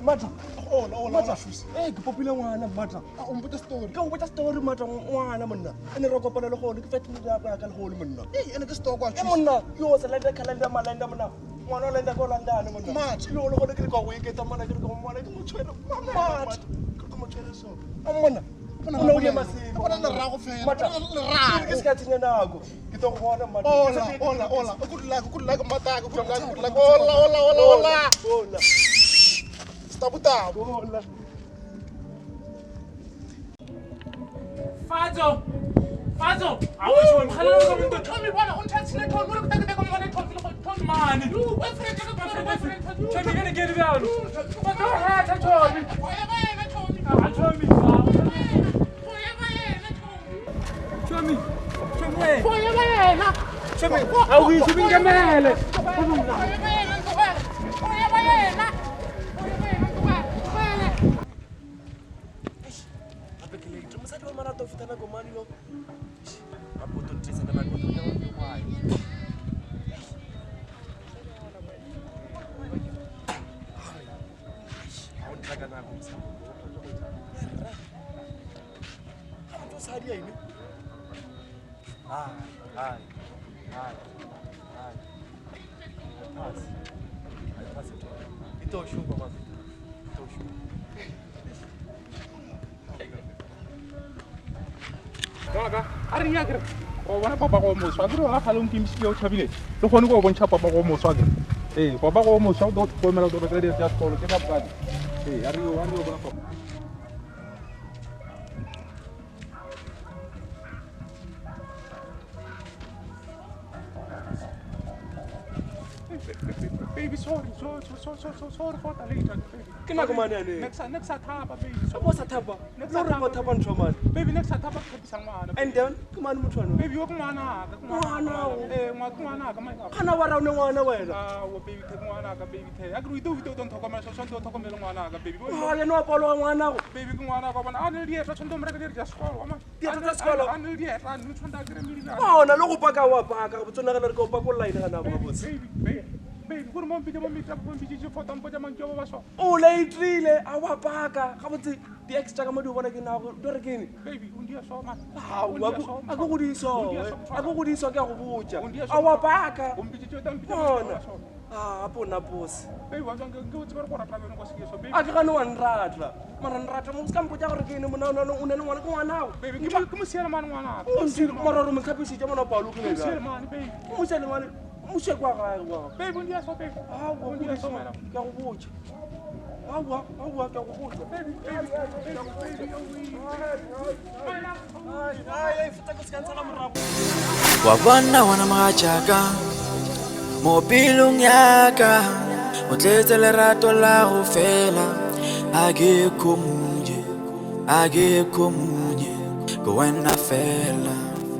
mata ola shusi ke popile ngwana mata o mpotsa story ka o botsa story mata ngwana monna ene re kopana le gone ke fetile da ka le gone monna ene ke story kwa monna yo se lenda calendar malenda monna ngwana o lenda ko landane monna Mata. yo le gone ke go e ke tsamana ke go mona ke mo tshwere mata ke mo tshwere so monna ona o le masimo bona le rago fela mata le rago ke ska tsenya nako ke tlo go bona mata ola good luck mata good luck ola stop ola Fazo! I wish you were to tell me what I want to say. Tell me what man. You boyfriend, tell me gonna get it out. But go ahead, I told me. I told me. Show me. Show me. I wish you been gamele. Ga a re ya kere o bona papa go moswa ke re ga galong ke msile o tšhabile le gone go bontšha papa go moswa ke papa go moswa o do tlhokomela do re ya sekolo ke ka bokane a re yo bona papa baby sorry for the later baby ke nako mane ane next thaba baby o sa thaba no re mo thaba ntho mane baby next thaba ke bisa ngwana and then ke mane motho ana baby wo ngwana ka mai kana wa raune ngwana wena wo baby ke ngwana ka baby the a gre do don't talk about so tlhokomela ngwana ka baby le no apolo ngwana go baby ke ngwana ka bona a ne di etla tshwanto mre ka di ja sekolo ma di etla sekolo a ne di etla ne tshwanto ka re miri bona le go paka wa paka go tsona ga re go paka online ga na go botse baby go mo mpita je foto mpo ja mantjo ba so o leitrile a wa paka ga botse di extra ka mo di bona ke na go do re kene baby o ndia so ma a go godiso ke go botja a wa paka o mpitse tšo tampitse bona boss baby wa tsang ke o tsebe go rata beno go se so baby a ke gane wa nratla mara nratla mo ska mpotsa gore kene mona o ne le ngwana ke ngwana go baby ke mo siela man ngwana o ntse mara re mo tlhapisitse mona palo ke le siela man baby mo siela man mo se kwa ga wa baby o ndia so baby go godiso ke go botja awa ke go botja baby ai feta go ska ntsala morago wa bona wana magajaka mo pilong ya ka o tletse lerato la go fela a ke khomuje go wena fela